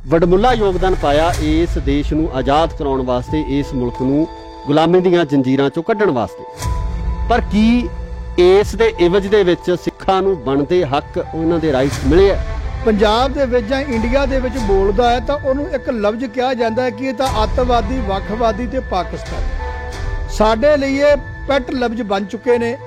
वडमुला योगदान पाया इस देश नूं आज़ाद कराउण वास्ते, इस मुल्क नूं गुलामी दीआं जंजीरां चों कड्ढण वास्ते। पर की इस दे इवज दे विच सिੱਖਾਂ नूं ਬਣਦੇ हक उन्हां दे राइट्स मिले है? ਪੰਜਾਬ ਦੇ ਵਿੱਚ ਜਾਂ ਇੰਡੀਆ ਦੇ ਵਿੱਚ ਬੋਲਦਾ ਹੈ ਤਾਂ ਉਹਨੂੰ ਇੱਕ ਲਫ਼ਜ਼ ਕਿਹਾ ਜਾਂਦਾ ਹੈ ਕਿ ਇਹ ਤਾਂ ਅੱਤਵਾਦੀ, ਵੱਖਵਾਦੀ ਤੇ ਪਾਕਿਸਤਾਨ। ਸਾਡੇ ਲਈ ਇਹ ਪੈਟ ਲਫ਼ਜ਼ ਬਣ ਚੁੱਕੇ ਨੇ।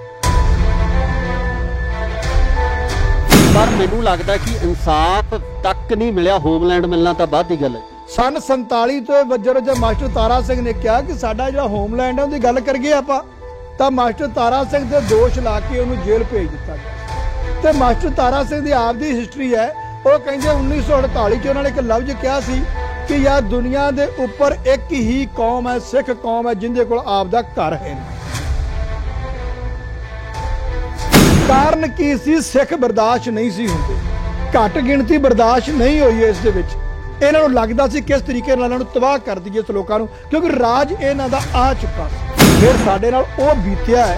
पर मैनूं लगदा कि इंसाफ तक नहीं मिलिया, होमलैंड मिलना तो बाद की गल है। सन 47 ਤੋਂ ਵਜਰ ਜਾਂ ਮਾਸਟਰ ਤਾਰਾ ਸਿੰਘ ਨੇ ਕਿਹਾ ਕਿ ਸਾਡਾ ਜਿਹੜਾ ਹੋਮਲੈਂਡ ਹੈ ਉਹਦੀ ਗੱਲ ਕਰੀਏ ਆਪਾਂ, ਤਾਂ ਮਾਸਟਰ ਤਾਰਾ ਸਿੰਘ ਤੇ ਦੋਸ਼ ਲਾ ਕੇ ਉਹਨੂੰ ਜੇਲ੍ਹ ਭੇਜ ਦਿੱਤਾ ਗਿਆ। ਤੇ ਮਾਸਟਰ ਤਾਰਾ ਸਿੰਘ ਦੀ ਆਪਦੀ ਹਿਸਟਰੀ ਹੈ। ਉਹ ਕਹਿੰਦੇ 1948 ਚ ਉਹਨਾਂ ਨੇ ਇੱਕ ਲਫ਼ਜ਼ ਕਿਹਾ ਸੀ ਕਿ ਯਾਰ ਦੁਨੀਆ ਦੇ ਉੱਪਰ ਇੱਕ ਹੀ ਕੌਮ ਹੈ, ਸਿੱਖ ਕੌਮ ਹੈ, ਜਿੰਦੇ ਕੋਲ ਆਪਦਾ ਘਰ ਹੈ। ਕਾਰਨ ਕੀ ਸੀ? ਸਿੱਖ ਬਰਦਾਸ਼ਤ ਨਹੀਂ ਸੀ ਹੁੰਦੇ, ਘੱਟ ਗਿਣਤੀ ਬਰਦਾਸ਼ਤ ਨਹੀਂ ਹੋਈ ਇਸ ਦੇ ਵਿੱਚ। ਇਹਨਾਂ ਨੂੰ ਲੱਗਦਾ ਸੀ ਕਿਸ ਤਰੀਕੇ ਨਾਲ ਇਹਨਾਂ ਨੂੰ ਤਬਾਹ ਕਰ ਦਈਏ ਇਸ ਲੋਕਾਂ ਨੂੰ, ਕਿਉਂਕਿ ਰਾਜ ਇਹਨਾਂ ਦਾ ਆ ਚੁੱਕਾ ਸੀ। ਫਿਰ ਸਾਡੇ ਨਾਲ ਉਹ ਬੀਤਿਆ ਹੈ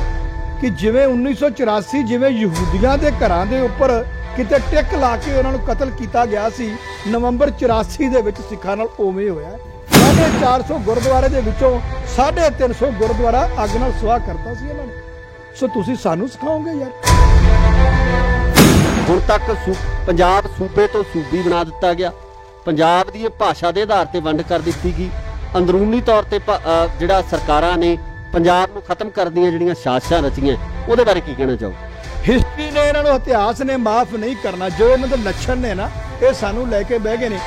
ਕਿ ਜਿਵੇਂ 1984 ਜਿਵੇਂ ਯਹੂਦੀਆਂ ਦੇ ਘਰਾਂ ਦੇ ਉੱਪਰ ਕਿਤੇ ਟਿੱਕ ਲਾ ਕੇ ਉਹਨਾਂ ਨੂੰ ਕਤਲ ਕੀਤਾ ਗਿਆ ਸੀ, ਨਵੰਬਰ 84 ਦੇ ਵਿੱਚ ਸਿੱਖਾਂ ਨਾਲ ਉਵੇਂ ਹੋਇਆ। 450 ਗੁਰਦੁਆਰੇ ਦੇ ਵਿੱਚੋਂ 350 ਗੁਰਦੁਆਰਾ ਅੱਗ ਨਾਲ ਸੁਆਹ ਕਰਤਾ ਸੀ ਇਹਨਾਂ ਨੇ। ਸੋ ਤੁਸੀਂ ਸਾਨੂੰ ਸਿਖਾਓਗੇ ਯਾਰ? ਹੁਣ ਤੱਕ ਪੰਜਾਬ सूबे तो सूबी बना दिता गया, पंजाब दी भाषा के आधार पर वंड कर दी गई, अंदरूनी तौर पर जिहड़ा सरकारां ने पंजाब नूं खत्म कर दियां जिहड़ियां साजिशां रचियां, उहदे बारे की कहना चाहो? हिस्टरी ने इन्हां नूं, इतिहास ने माफ नहीं करना। जो इन्हां दे लक्षण ने ना, ये सानूं लैके बह गए ने।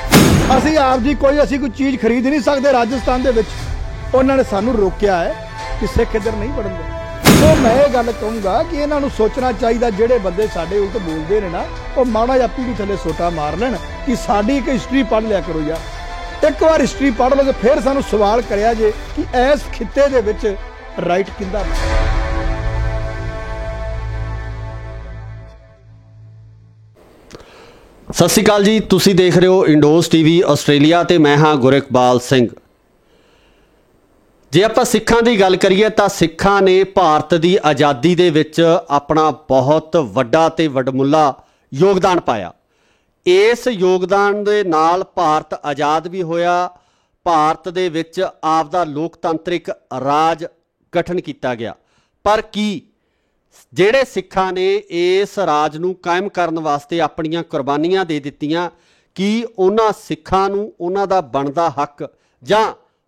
असीं आप दी कोई चीज़ खरीद नहीं सकते। राजस्थान दे विच उन्हां ने सानूं रोकिया है कि सिख इधर नहीं पढ़न दे। तो मैं ये गल कहूँगा कि इन्हां नूं सोचना चाहिए, ਜਿਹੜੇ ਬੰਦੇ ਸਾਡੇ ਉਲਟ ਬੋਲਦੇ ਨੇ ਨਾ, ਉਹ ਮਾੜਾ ਜਿਹਾ ਪੀੜੀ ਥੱਲੇ ਸੋਟਾ ਮਾਰ ਲੈਣ ਕਿ ਸਾਡੀ ਇੱਕ ਹਿਸਟਰੀ ਪੜ੍ਹ ਲਿਆ ਕਰੋ ਯਾਰ। ਇੱਕ ਵਾਰ ਹਿਸਟਰੀ ਪੜ੍ਹ ਲਓ ਤੇ ਫਿਰ ਸਾਨੂੰ ਸਵਾਲ ਕਰਿਆ ਜੇ ਕਿ ਇਸ ਖਿੱਤੇ ਦੇ ਵਿੱਚ ਰਾਈਟ ਕਿੰਦਾ। ਸਤਿ ਸ਼੍ਰੀ ਅਕਾਲ ਜੀ, ਤੁਸੀਂ ਦੇਖ ਰਹੇ ਹੋ ਇੰਡੋਜ਼ ਟੀਵੀ ਆਸਟ੍ਰੇਲੀਆ ਤੇ ਮੈਂ ਹਾਂ ਗੁਰਿਕਬਾਲ ਸਿੰਘ। ਜੇ ਆਪਾਂ ਸਿੱਖਾਂ ਦੀ ਗੱਲ ਕਰੀਏ ਤਾਂ ਸਿੱਖਾਂ ਨੇ ਭਾਰਤ ਦੀ ਆਜ਼ਾਦੀ ਦੇ ਵਿੱਚ ਆਪਣਾ ਬਹੁਤ ਵੱਡਾ ਤੇ ਵਡਮੁੱਲਾ ਯੋਗਦਾਨ ਪਾਇਆ। ਇਸ ਯੋਗਦਾਨ ਦੇ ਨਾਲ ਭਾਰਤ ਆਜ਼ਾਦ ਵੀ ਹੋਇਆ। ਭਾਰਤ ਦੇ ਵਿੱਚ ਆਪਦਾ ਲੋਕਤੰਤਰਿਕ ਰਾਜ ਗਠਨ ਕੀਤਾ ਗਿਆ। ਪਰ ਕੀ ਜਿਹੜੇ ਸਿੱਖਾਂ ਨੇ ਇਸ ਰਾਜ ਨੂੰ ਕਾਇਮ ਕਰਨ ਵਾਸਤੇ ਆਪਣੀਆਂ ਕੁਰਬਾਨੀਆਂ ਦੇ ਦਿੱਤੀਆਂ, ਕੀ ਉਹਨਾਂ ਸਿੱਖਾਂ ਨੂੰ ਉਹਨਾਂ ਦਾ ਬਣਦਾ ਹੱਕ ਜਾਂ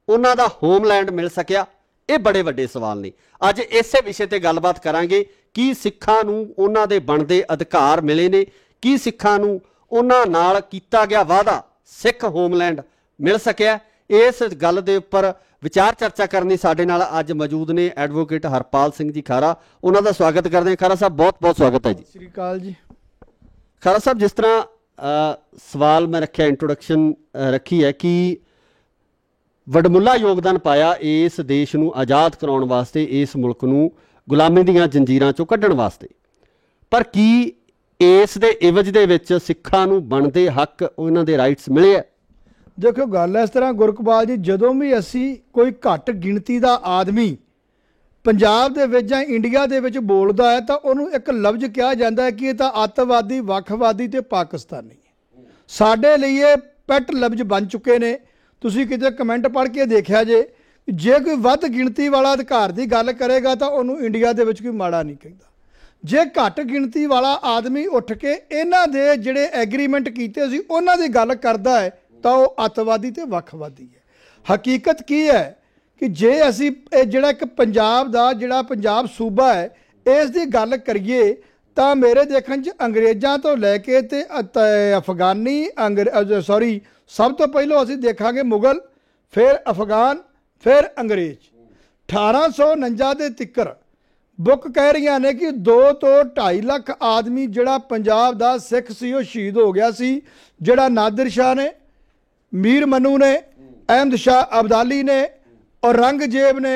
ਉਹਨਾਂ ਦਾ ਹੋਮਲੈਂਡ ਮਿਲ ਸਕਿਆ? ਇਹ ਬੜੇ ਵੱਡੇ ਸਵਾਲ ਨੇ। ਅੱਜ ਇਸੇ ਵਿਸ਼ੇ ਤੇ ਗੱਲਬਾਤ ਕਰਾਂਗੇ। ਕੀ ਸਿੱਖਾਂ ਨੂੰ ਉਹਨਾਂ ਦੇ ਬਣਦੇ ਅਧਿਕਾਰ ਮਿਲੇ ਨੇ? ਕੀ ਸਿੱਖਾਂ ਨੂੰ ਉਹਨਾਂ ਨਾਲ ਕੀਤਾ ਗਿਆ ਵਾਅਦਾ ਸਿੱਖ ਹੋਮਲੈਂਡ ਮਿਲ ਸਕਿਆ? ਇਸ ਗੱਲ ਦੇ ਉੱਪਰ ਵਿਚਾਰ ਚਰਚਾ ਕਰਨੀ ਸਾਡੇ ਨਾਲ ਅੱਜ ਮੌਜੂਦ ਨੇ ਐਡਵੋਕੇਟ ਹਰਪਾਲ ਸਿੰਘ ਜੀ ਖਾਰਾ। ਉਹਨਾਂ ਦਾ ਸਵਾਗਤ ਕਰਦੇ ਹਾਂ। ਖਾਰਾ ਸਾਹਿਬ, ਬਹੁਤ ਬਹੁਤ ਸਵਾਗਤ ਹੈ ਜੀ। ਸਤਿ ਸ਼੍ਰੀ ਅਕਾਲ ਜੀ। ਖਾਰਾ ਸਾਹਿਬ, ਜਿਸ ਤਰ੍ਹਾਂ ਸਵਾਲ ਮੈਂ ਰੱਖਿਆ, ਇੰਟਰੋਡਕਸ਼ਨ ਰੱਖੀ ਹੈ ਕਿ ਵਡਮੁੱਲਾ ਯੋਗਦਾਨ ਪਾਇਆ ਇਸ ਦੇਸ਼ ਨੂੰ ਆਜ਼ਾਦ ਕਰਾਉਣ ਵਾਸਤੇ, ਇਸ ਮੁਲਕ ਨੂੰ ਗੁਲਾਮੀ ਦੀਆਂ ਜੰਜੀਰਾਂ ਚੋਂ ਕੱਢਣ ਵਾਸਤੇ। ਪਰ ਕੀ ਇਸ ਦੇ ਇਵਜ ਦੇ ਵਿੱਚ ਸਿੱਖਾਂ ਨੂੰ ਬਣਦੇ ਹੱਕ, ਉਹਨਾਂ ਦੇ ਰਾਈਟਸ ਮਿਲੇ ਹੈ? ਦੇਖੋ, ਗੱਲ ਇਸ ਤਰ੍ਹਾਂ ਗੁਰਕਬਾਲ ਜੀ, ਜਦੋਂ ਵੀ ਅਸੀਂ ਕੋਈ ਘੱਟ ਗਿਣਤੀ ਦਾ ਆਦਮੀ ਪੰਜਾਬ ਦੇ ਵਿੱਚ ਜਾਂ ਇੰਡੀਆ ਦੇ ਵਿੱਚ ਬੋਲਦਾ ਹੈ ਤਾਂ ਉਹਨੂੰ ਇੱਕ ਲਫ਼ਜ਼ ਕਿਹਾ ਜਾਂਦਾ ਹੈ ਕਿ ਇਹ ਤਾਂ ਅੱਤਵਾਦੀ, ਵੱਖਵਾਦੀ ਤੇ ਪਾਕਿਸਤਾਨੀ ਹੈ। ਸਾਡੇ ਲਈ ਇਹ ਪੈਟ ਲਫ਼ਜ਼ ਬਣ ਚੁੱਕੇ ਨੇ। ਤੁਸੀਂ ਕਿਤੇ ਕਮੈਂਟ ਪੜ੍ਹ ਕੇ ਦੇਖਿਆ ਜੇ ਕੋਈ ਵੱਧ ਗਿਣਤੀ ਵਾਲਾ ਅਧਿਕਾਰ ਦੀ ਗੱਲ ਕਰੇਗਾ ਤਾਂ ਉਹਨੂੰ ਇੰਡੀਆ ਦੇ ਵਿੱਚ ਕੋਈ ਮਾੜਾ ਨਹੀਂ ਕਹਿੰਦਾ। ਜੇ ਘੱਟ ਗਿਣਤੀ ਵਾਲਾ ਆਦਮੀ ਉੱਠ ਕੇ ਇਹਨਾਂ ਦੇ ਜਿਹੜੇ ਐਗਰੀਮੈਂਟ ਕੀਤੇ ਸੀ ਉਹਨਾਂ ਦੀ ਗੱਲ ਕਰਦਾ ਹੈ ਤਾਂ ਉਹ ਅੱਤਵਾਦੀ ਤੇ ਵੱਖਵਾਦੀ ਹੈ। ਹਕੀਕਤ ਕੀ ਹੈ ਕਿ ਜੇ ਅਸੀਂ ਇਹ ਜਿਹੜਾ ਇੱਕ ਪੰਜਾਬ ਦਾ ਜਿਹੜਾ ਪੰਜਾਬ ਸੂਬਾ ਹੈ, ਇਸ ਦੀ ਗੱਲ ਕਰੀਏ ਤਾਂ ਮੇਰੇ ਦੇਖਣ 'ਚ ਅੰਗਰੇਜ਼ਾਂ ਤੋਂ ਲੈ ਕੇ ਤੇ ਅਫਗਾਨੀ ਸਭ ਤੋਂ ਪਹਿਲਾਂ ਅਸੀਂ ਦੇਖਾਂਗੇ ਮੁਗਲ, ਫਿਰ ਅਫਗਾਨ, ਫਿਰ ਅੰਗਰੇਜ਼। 1849 ਦੇ ਤਿੱਕਰ ਬੁੱਕ ਕਹਿ ਰਹੀਆਂ ਨੇ ਕਿ 2 ਤੋਂ 2.5 ਲੱਖ ਆਦਮੀ ਜਿਹੜਾ ਪੰਜਾਬ ਦਾ ਸਿੱਖ ਸੀ ਉਹ ਸ਼ਹੀਦ ਹੋ ਗਿਆ ਸੀ। ਜਿਹੜਾ ਨਾਦਰ ਸ਼ਾਹ ਨੇ, ਮੀਰ ਮਨੂ ਨੇ, ਅਹਿਮਦ ਸ਼ਾਹ ਅਬਦਾਲੀ ਨੇ, ਔਰੰਗਜ਼ੇਬ ਨੇ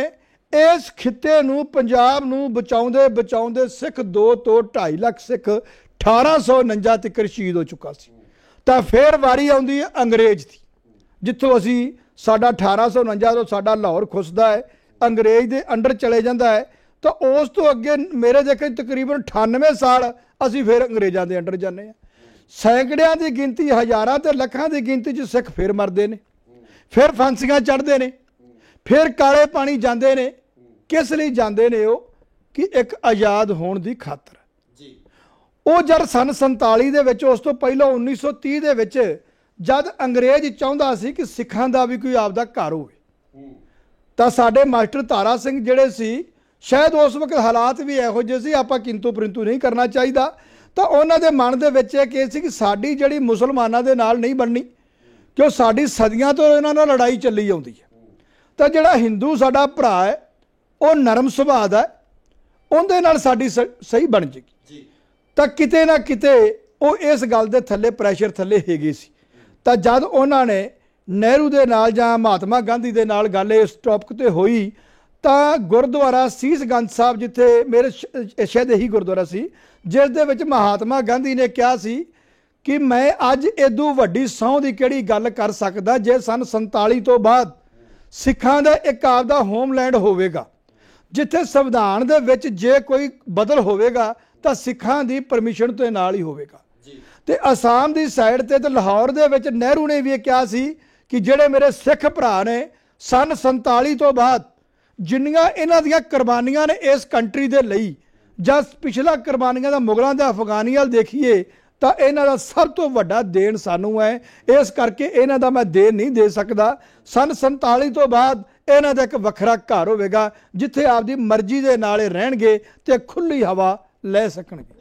ਇਸ ਖਿੱਤੇ ਨੂੰ, ਪੰਜਾਬ ਨੂੰ ਬਚਾਉਂਦੇ ਸਿੱਖ 2 ਤੋਂ 2.5 ਲੱਖ ਸਿੱਖ 1849 ਤੱਕ ਸ਼ਹੀਦ ਹੋ ਚੁੱਕਾ ਸੀ। ਤਾਂ ਫਿਰ ਵਾਰੀ ਆਉਂਦੀ ਹੈ ਅੰਗਰੇਜ਼ ਦੀ, ਜਿੱਥੋਂ ਅਸੀਂ ਸਾਡਾ 1849 ਤੋਂ ਸਾਡਾ ਲਾਹੌਰ ਖੁੱਸਦਾ ਹੈ, ਅੰਗਰੇਜ਼ ਦੇ ਅੰਡਰ ਚਲੇ ਜਾਂਦਾ ਹੈ। ਤਾਂ ਉਸ ਤੋਂ ਅੱਗੇ ਮੇਰੇ ਦੇਖੇ ਤਕਰੀਬਨ 98 ਸਾਲ ਅਸੀਂ ਫਿਰ ਅੰਗਰੇਜ਼ਾਂ ਦੇ ਅੰਡਰ ਜਾਂਦੇ ਹਾਂ। ਸੈਂਕੜਿਆਂ ਦੀ ਗਿਣਤੀ, ਹਜ਼ਾਰਾਂ ਤੇ ਲੱਖਾਂ ਦੀ ਗਿਣਤੀ 'ਚ ਸਿੱਖ ਫਿਰ ਮਰਦੇ ਨੇ, ਫਿਰ ਫਾਂਸੀਆਂ ਚੜ੍ਹਦੇ ਨੇ, ਫਿਰ ਕਾਲੇ ਪਾਣੀ ਜਾਂਦੇ ਨੇ। ਕਿਸ ਲਈ ਜਾਂਦੇ ਨੇ ਉਹ? ਕਿ ਇੱਕ ਆਜ਼ਾਦ ਹੋਣ ਦੀ ਖਾਤਰ। ਉਹ ਜਦ ਸਨ 47 ਦੇ ਵਿੱਚ, ਉਸ ਤੋਂ ਪਹਿਲਾਂ 1930 ਦੇ ਵਿੱਚ, ਜਦ ਅੰਗਰੇਜ਼ ਚਾਹੁੰਦਾ ਸੀ ਕਿ ਸਿੱਖਾਂ ਦਾ ਵੀ ਕੋਈ ਆਪਦਾ ਘਰ ਹੋਵੇ, ਤਾਂ ਸਾਡੇ ਮਾਸਟਰ ਤਾਰਾ ਸਿੰਘ ਜਿਹੜੇ ਸੀ, ਸ਼ਾਇਦ ਉਸ ਵਕਤ ਹਾਲਾਤ ਵੀ ਇਹੋ ਜਿਹੇ ਸੀ, ਆਪਾਂ ਕਿੰਤੂ ਪਰੰਤੂ ਨਹੀਂ ਕਰਨਾ ਚਾਹੀਦਾ, ਤਾਂ ਉਹਨਾਂ ਦੇ ਮਨ ਦੇ ਵਿੱਚ ਇਹ ਸੀ ਕਿ ਸਾਡੀ ਜਿਹੜੀ ਮੁਸਲਮਾਨਾਂ ਦੇ ਨਾਲ ਨਹੀਂ ਬਣਨੀ, ਕਿਉਂ ਸਾਡੀ ਸਦੀਆਂ ਤੋਂ ਇਹਨਾਂ ਨਾਲ ਲੜਾਈ ਚੱਲੀ ਆਉਂਦੀ ਹੈ। ਤਾਂ ਜਿਹੜਾ ਹਿੰਦੂ ਸਾਡਾ ਭਰਾ ਹੈ, ਉਹ ਨਰਮ ਸੁਭਾਅ ਦਾ, ਉਹਦੇ ਨਾਲ ਸਾਡੀ ਸਹੀ ਬਣ ਜੇਗੀ। ਤਾਂ ਕਿਤੇ ਨਾ ਕਿਤੇ ਉਹ ਇਸ ਗੱਲ ਦੇ ਥੱਲੇ, ਪ੍ਰੈਸ਼ਰ ਥੱਲੇ ਹੈਗੇ ਸੀ। ਤਾਂ ਜਦ ਉਹਨਾਂ ਨੇ ਨਹਿਰੂ ਦੇ ਨਾਲ ਜਾਂ ਮਹਾਤਮਾ ਗਾਂਧੀ ਦੇ ਨਾਲ ਗੱਲ ਇਸ ਟੌਪਿਕ ਤੇ ਹੋਈ, ਤਾਂ ਗੁਰਦੁਆਰਾ ਸੀਸਗੰਜ ਸਾਹਿਬ, ਜਿੱਥੇ ਮੇਰੇ ਸ਼ਾਇਦ ਇਹੀ ਗੁਰਦੁਆਰਾ ਸੀ, ਜਿਸ ਦੇ ਵਿੱਚ ਮਹਾਤਮਾ ਗਾਂਧੀ ਨੇ ਕਿਹਾ ਸੀ ਕਿ ਮੈਂ ਅੱਜ ਇਦੋਂ ਵੱਡੀ ਸਹੁੰ ਦੀ ਕਿਹੜੀ ਗੱਲ ਕਰ ਸਕਦਾ ਜੇ ਸਨ 47 ਤੋਂ ਬਾਅਦ ਸਿੱਖਾਂ ਦਾ ਇੱਕ ਆਪਦਾ ਹੋਮਲੈਂਡ ਹੋਵੇਗਾ, ਜਿੱਥੇ ਸੰਵਿਧਾਨ ਦੇ ਵਿੱਚ ਜੇ ਕੋਈ ਬਦਲ ਹੋਵੇਗਾ ਤਾਂ ਸਿੱਖਾਂ ਦੀ ਪਰਮਿਸ਼ਨ ਦੇ ਨਾਲ ਹੀ ਹੋਵੇਗਾ। ਤੇ ਅਸਾਮ ਦੀ ਸਾਈਡ ਤੇ ਲਾਹੌਰ ਦੇ ਵਿੱਚ ਨਹਿਰੂ ਨੇ ਵੀ ਇਹ ਕਿਹਾ ਸੀ ਕਿ ਜਿਹੜੇ ਮੇਰੇ ਸਿੱਖ ਭਰਾ ਨੇ, ਸਨ 47 ਤੋਂ ਬਾਅਦ ਜਿੰਨੀਆਂ ਇਹਨਾਂ ਦੀਆਂ ਕੁਰਬਾਨੀਆਂ ਨੇ ਇਸ ਕੰਟਰੀ ਦੇ ਲਈ, ਜਾਂ ਪਿਛਲਾ ਕੁਰਬਾਨੀਆਂ ਦਾ ਮੁਗਲਾਂ ਦਾ ਅਫਗਾਨੀਆਂ ਦੇਖੀਏ, ਤਾਂ ਇਹਨਾਂ ਦਾ ਸਭ ਤੋਂ ਵੱਡਾ ਦੇਣ ਸਾਨੂੰ ਹੈ। ਇਸ ਕਰਕੇ ਇਹਨਾਂ ਦਾ ਮੈਂ ਦੇਣ ਨਹੀਂ ਦੇ ਸਕਦਾ। ਸਨ 47 ਤੋਂ ਬਾਅਦ ਇਹਨਾਂ ਦਾ ਇੱਕ ਵੱਖਰਾ ਘਰ ਹੋਵੇਗਾ, ਜਿੱਥੇ ਆਪਦੀ ਮਰਜ਼ੀ ਦੇ ਨਾਲ ਰਹਿਣਗੇ ਤੇ ਖੁੱਲੀ ਹਵਾ ਲੈ ਸਕਣਗੇ।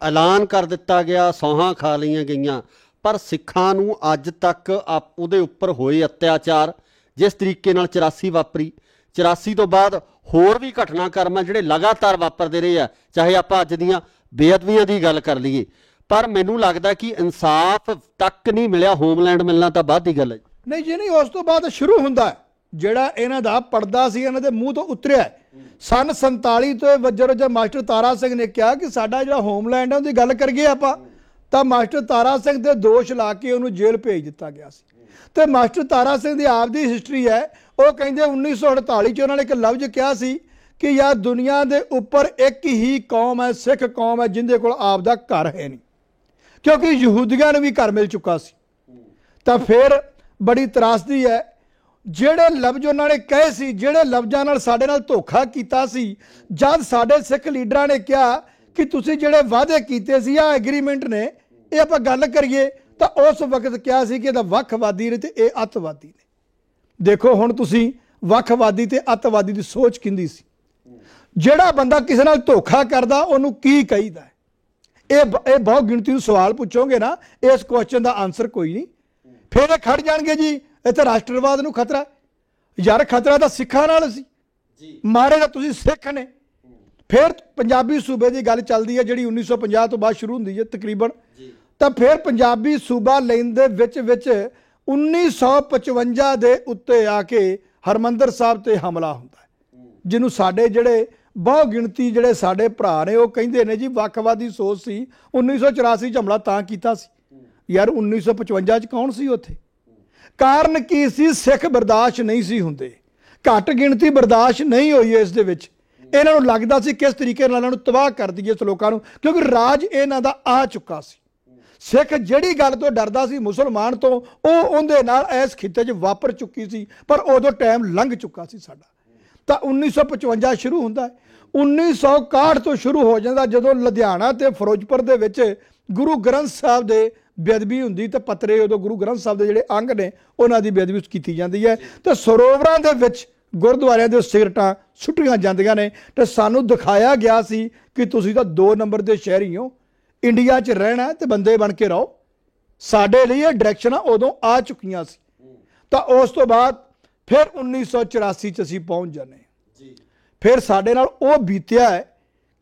ਐਲਾਨ ਕਰ ਦਿੱਤਾ ਗਿਆ, ਸੌਹਾਂ ਖਾ ਲਈਆਂ ਗਈਆਂ, ਪਰ ਸਿੱਖਾਂ ਨੂੰ ਅੱਜ ਤੱਕ ਉਹਦੇ ਉੱਪਰ ਹੋਏ ਅਤਿਆਚਾਰ, ਜਿਸ ਤਰੀਕੇ ਨਾਲ 84 ਵਾਪਰੀ, 84 ਤੋਂ ਬਾਅਦ ਹੋਰ ਵੀ ਘਟਨਾਕ੍ਰਮ ਜਿਹੜੇ ਲਗਾਤਾਰ ਵਾਪਰਦੇ ਰਹੇ ਆ, ਚਾਹੇ ਆਪਾਂ ਅੱਜ ਦੀਆਂ ਬੇਅਦਬੀਆਂ ਦੀ ਗੱਲ ਕਰ ਲਈਏ, ਪਰ ਮੈਨੂੰ ਲੱਗਦਾ ਕਿ ਇਨਸਾਫ ਤੱਕ ਨਹੀਂ ਮਿਲਿਆ। ਹੋਮਲੈਂਡ ਮਿਲਣਾ ਤਾਂ ਬਾਅਦ ਦੀ ਗੱਲ ਹੈ। ਨਹੀਂ ਜੀ, ਨਹੀਂ, ਉਸ ਤੋਂ ਬਾਅਦ ਸ਼ੁਰੂ ਹੁੰਦਾ ਹੈ। ਜਿਹੜਾ ਇਹਨਾਂ ਦਾ ਪਰਦਾ ਸੀ ਇਹਨਾਂ ਦੇ ਮੂੰਹ ਤੋਂ ਉਤਰਿਆ। ਸਨ 47 ਤੋਂ ਵਜਰ ਮਾਸਟਰ ਤਾਰਾ ਸਿੰਘ ਨੇ ਕਿਹਾ ਕਿ ਸਾਡਾ ਜਿਹੜਾ ਹੋਮਲੈਂਡ ਹੈ ਉਹਦੀ ਗੱਲ ਕਰੀਏ ਆਪਾਂ, ਤਾਂ ਮਾਸਟਰ ਤਾਰਾ ਸਿੰਘ ਦੇ ਦੋਸ਼ ਲਾ ਕੇ ਉਹਨੂੰ ਜੇਲ੍ਹ ਭੇਜ ਦਿੱਤਾ ਗਿਆ ਸੀ। ਤੇ ਮਾਸਟਰ ਤਾਰਾ ਸਿੰਘ ਦੀ ਆਪਦੀ ਹਿਸਟਰੀ ਹੈ। ਉਹ ਕਹਿੰਦੇ 1948 ਚ ਉਹਨਾਂ ਨੇ ਇੱਕ ਲਫ਼ਜ਼ ਕਿਹਾ ਸੀ ਕਿ ਯਾਰ ਦੁਨੀਆ ਦੇ ਉੱਪਰ ਇੱਕ ਹੀ ਕੌਮ ਹੈ, ਸਿੱਖ ਕੌਮ ਹੈ, ਜਿੰਦੇ ਕੋਲ ਆਪਦਾ ਘਰ ਹੈ ਨਹੀਂ, ਕਿਉਂਕਿ ਯਹੂਦੀਆਂ ਨੂੰ ਵੀ ਘਰ ਮਿਲ ਚੁੱਕਾ ਸੀ। ਤਾਂ ਫਿਰ ਬੜੀ ਤਰਾਸਦੀ ਹੈ, ਜਿਹੜੇ ਲਫ਼ਜ਼ ਉਹਨਾਂ ਨੇ ਕਹੇ ਸੀ, ਜਿਹੜੇ ਲਫ਼ਜ਼ਾਂ ਨਾਲ ਸਾਡੇ ਨਾਲ ਧੋਖਾ ਕੀਤਾ ਸੀ, ਜਦ ਸਾਡੇ ਸਿੱਖ ਲੀਡਰਾਂ ਨੇ ਕਿਹਾ ਕਿ ਤੁਸੀਂ ਜਿਹੜੇ ਵਾਅਦੇ ਕੀਤੇ ਸੀ, ਆਹ ਐਗਰੀਮੈਂਟ ਨੇ, ਇਹ ਆਪਾਂ ਗੱਲ ਕਰੀਏ, ਤਾਂ ਉਸ ਵਕਤ ਕਿਹਾ ਸੀ ਕਿ ਇਹਦਾ ਵੱਖਵਾਦੀ ਨੇ ਤੇ ਇਹ ਅੱਤਵਾਦੀ ਨੇ। ਦੇਖੋ ਹੁਣ ਤੁਸੀਂ, ਵੱਖਵਾਦੀ ਤੇ ਅੱਤਵਾਦੀ ਦੀ ਸੋਚ ਕਿੰਦੀ ਸੀ। ਜਿਹੜਾ ਬੰਦਾ ਕਿਸੇ ਨਾਲ ਧੋਖਾ ਕਰਦਾ ਉਹਨੂੰ ਕੀ ਕਹੀਦਾ? ਇਹ ਬਹੁਤ ਗਿਣਤੀ ਨੂੰ ਸਵਾਲ ਪੁੱਛੋਗੇ ਨਾ, ਇਸ ਕੁਐਸਚਨ ਦਾ ਆਨਸਰ ਕੋਈ ਨਹੀਂ। ਫਿਰ ਇਹ ਖੜ ਜਾਣਗੇ ਜੀ ਇੱਥੇ ਰਾਸ਼ਟਰਵਾਦ ਨੂੰ ਖਤਰਾ। ਯਾਰ ਖਤਰਾ ਤਾਂ ਸਿੱਖਾਂ ਨਾਲ ਸੀ, ਮਾਰੇ ਤਾਂ ਤੁਸੀਂ ਸਿੱਖ ਨੇ। ਫਿਰ ਪੰਜਾਬੀ ਸੂਬੇ ਦੀ ਗੱਲ ਚੱਲਦੀ ਹੈ, ਜਿਹੜੀ 1950 ਤੋਂ ਬਾਅਦ ਸ਼ੁਰੂ ਹੁੰਦੀ ਹੈ ਤਕਰੀਬਨ। ਤਾਂ ਫਿਰ ਪੰਜਾਬੀ ਸੂਬਾ ਲੈਣ ਦੇ ਵਿੱਚ 1955 ਦੇ ਉੱਤੇ ਆ ਕੇ ਹਰਮੰਦਰ ਸਾਹਿਬ ਤੇ ਹਮਲਾ ਹੁੰਦਾ ਹੈ, ਜਿਹਨੂੰ ਸਾਡੇ ਜਿਹੜੇ ਬਹੁ ਗਿਣਤੀ ਜਿਹੜੇ ਸਾਡੇ ਭਰਾ ਨੇ ਉਹ ਕਹਿੰਦੇ ਨੇ ਜੀ ਵੱਖਵਾਦੀ ਸੋਚ ਸੀ। 1984 ਚ ਹਮਲਾ ਤਾਂ ਕੀਤਾ ਸੀ। ਯਾਰ 1955 ਚ ਕੌਣ ਸੀ ਉੱਥੇ? ਕਾਰਨ ਕੀ ਸੀ? ਸਿੱਖ ਬਰਦਾਸ਼ਤ ਨਹੀਂ ਸੀ ਹੁੰਦੇ, ਘੱਟ ਗਿਣਤੀ ਬਰਦਾਸ਼ਤ ਨਹੀਂ ਹੋਈ ਇਸ ਦੇ ਵਿੱਚ। ਇਹਨਾਂ ਨੂੰ ਲੱਗਦਾ ਸੀ ਕਿਸ ਤਰੀਕੇ ਨਾਲ ਇਹਨਾਂ ਨੂੰ ਤਬਾਹ ਕਰ ਦਈਏ ਇਸ ਲੋਕਾਂ ਨੂੰ, ਕਿਉਂਕਿ ਰਾਜ ਇਹਨਾਂ ਦਾ ਆ ਚੁੱਕਾ ਸੀ। ਸਿੱਖ ਜਿਹੜੀ ਗੱਲ ਤੋਂ ਡਰਦਾ ਸੀ ਮੁਸਲਮਾਨ ਤੋਂ, ਉਹ ਉਹਦੇ ਨਾਲ ਇਸ ਖਿੱਤੇ 'ਚ ਵਾਪਰ ਚੁੱਕੀ ਸੀ, ਪਰ ਉਦੋਂ ਟਾਈਮ ਲੰਘ ਚੁੱਕਾ ਸੀ ਸਾਡਾ। ਤਾਂ 1955 ਸ਼ੁਰੂ ਹੁੰਦਾ ਹੈ। 1961 ਤੋਂ ਸ਼ੁਰੂ ਹੋ ਜਾਂਦਾ, ਜਦੋਂ ਲੁਧਿਆਣਾ ਤੇ ਫਿਰੋਜ਼ਪੁਰ ਦੇ ਵਿੱਚ ਗੁਰੂ ਗ੍ਰੰਥ ਸਾਹਿਬ ਦੇ ਬੇਅਦਬੀ ਹੁੰਦੀ, ਤੇ ਪੱਤਰੇ ਉਦੋਂ ਗੁਰੂ ਗ੍ਰੰਥ ਸਾਹਿਬ ਦੇ ਜਿਹੜੇ ਅੰਗ ਨੇ ਉਹਨਾਂ ਦੀ ਬੇਅਦਬੀ ਕੀਤੀ ਜਾਂਦੀ ਹੈ। ਤੇ ਸਰੋਵਰਾਂ ਦੇ ਵਿੱਚ ਗੁਰਦੁਆਰਿਆਂ ਦੇ ਸਿਗਰਟਾਂ ਸੁੱਟੀਆਂ ਜਾਂਦੀਆਂ ਨੇ। ਤੇ ਸਾਨੂੰ ਦਿਖਾਇਆ ਗਿਆ ਸੀ ਕਿ ਤੁਸੀਂ ਤਾਂ 2 ਨੰਬਰ ਦੇ ਸ਼ਹਿਰੀ ਹੋ, ਇੰਡੀਆ 'ਚ ਰਹਿਣਾ ਤੇ ਬੰਦੇ ਬਣ ਕੇ ਰਹੋ। ਸਾਡੇ ਲਈ ਇਹ ਡਾਇਰੈਕਸ਼ਨਾਂ ਉਦੋਂ ਆ ਚੁੱਕੀਆਂ ਸੀ। ਤਾਂ ਉਸ ਤੋਂ ਬਾਅਦ ਫਿਰ 1984 'ਚ ਅਸੀਂ ਪਹੁੰਚ ਜਾਂਦੇ। ਫਿਰ ਸਾਡੇ ਨਾਲ ਉਹ ਬੀਤਿਆ ਹੈ